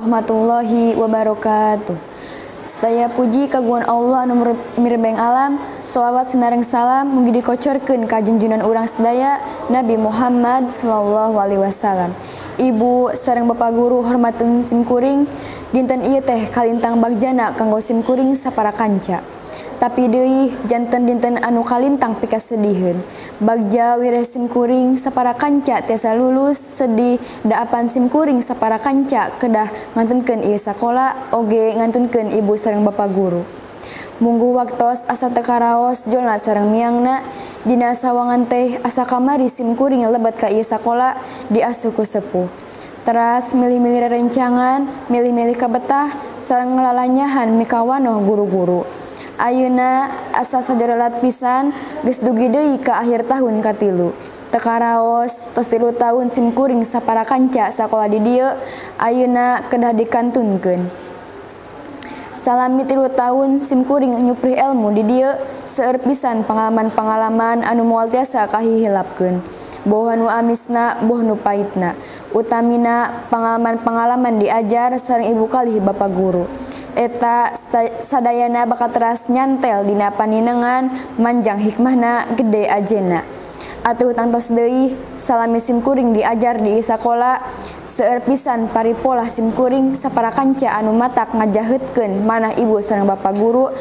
Warahmatullahi wabarakatuh. Sedaya puji kagungan Allah anu mirebeng alam, sholawat sinareng salam mugi dikocorkeun ka junjunan urang sedaya Nabi Muhammad sallallahu alaihi wasallam. Ibu sareng Bapak guru hormateun simkuring, dinten ieu teh kalintang bagjana kanggo simkuring sapara kanca. Tapi deui janten dinten anu kalintang pikasediheun. Bagja wireh simkuring sapara kanca tiasa lulus sedih daapan simkuring sapara kanca kedah ngantunkeun ieu sakola oge ngantunkeun ibu sareng bapak guru. Munggu waktos asa teu karaos jolna sareng miangna dina sawangan teh asa kamari simkuring lebet ka ieu sakola diasuh ku sepuh. Teras milih-milih rerencangan, milih-milih kabetah sareng ngalalanyahan mikawanoh guru-guru. Ayeuna asa sajorelat pisan geus dugi deui ka akhir tahun katilu. Teu karaos tos 3 tahun simkuring sapara kanca sakola di dieu ayeuna kedah dikantunkeun. Salami 3 tahun simkuring nyuprih ilmu di dieu seueur pisan pengalaman-pengalaman anu moal tiasa kahihilapkeun. Boh nu amisna, boh nu pahitna. Utamina pengalaman-pengalaman diajar sareng ibu kalih bapak guru. Eta sadayana bakal teras nyantel dina paninengan manjang hikmahna gede ajena. Atuh tantos deui salami simkuring diajar di sakola seueur pisan paripolah simkuring sapara kanca anu matak ngajaheutkeun manah ibu sareng bapak guru.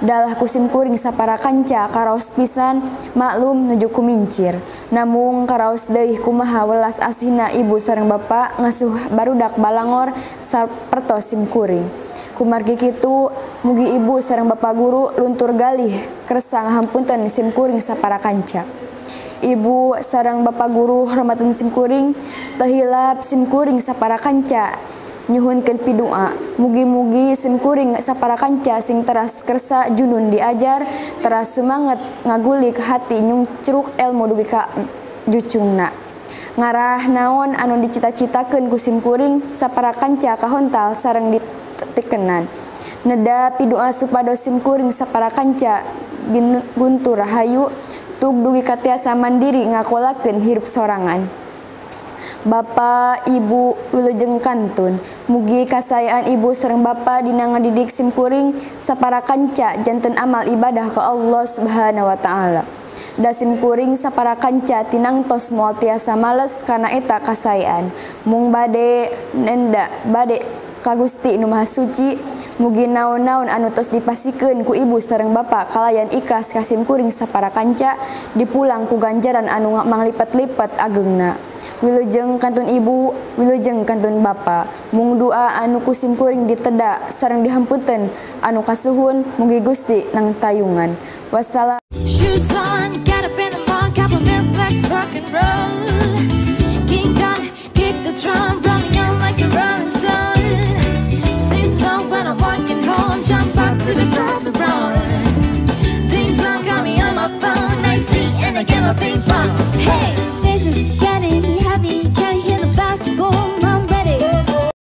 Dalah ku simkuring sapara kanca karaos pisan maklum nuju kumincir. Namung karaos deui kumaha welas asihna ibu sareng bapak ngasuh barudak balangor sapertos simkuring. Kumargi kitu mugi ibu sareng bapak guru luntur galih kersa ngahampunten simkuring sapara kanca. Ibu sareng bapak guru hormateun simkuring teu hilap simkuring sapara kanca nyuhunkeun pidoa. Mugi-mugi simkuring sapara kanca sing teras kersa junun diajar teras semangat ngagulik hati nyungcruk ilmu dugi ka jucungna. Ngarah naon anu dicita-citakeun ku simkuring sapara kanca kahontal sareng tikenan. Neda pidoa supados simkuring sapara kanca guntur rahayu tug dugi ka tiasa mandiri ngakolakeun hirup sorangan. Bapak, Ibu, wilujeng kantun, mugi kasayaan Ibu sareng Bapak dina ngadidik simkuring sapara kanca janten amal ibadah ka Allah Subhanahu wa taala. Da simkuring sapara kanca tinangtos moal tiasa males kana eta kasayaan. Mung bade nenda bade ka Gusti Nu Maha Suci, mugi naon-naon anu tos dipasikeun ku ibu sareng bapak kalayan ikhlas ka simkuring sapara kanca dipulang ku ganjaran anu manglipat-lipat ageungna. Wilujeng kantun ibu, wilujeng kantun bapa. Mung doa anu ku simkuring diteda sareng dihampunten anu kasuhun mugi Gusti nang tayungan. Wassalam. Shoes on, get up in the morning, cup of milk, let's rock and roll. King Kong, kick the drum, rolling on like a rolling stone. When I'm walking home, jump up to the top of the road. Ding dong got me on my phone, nicely, and I get my ping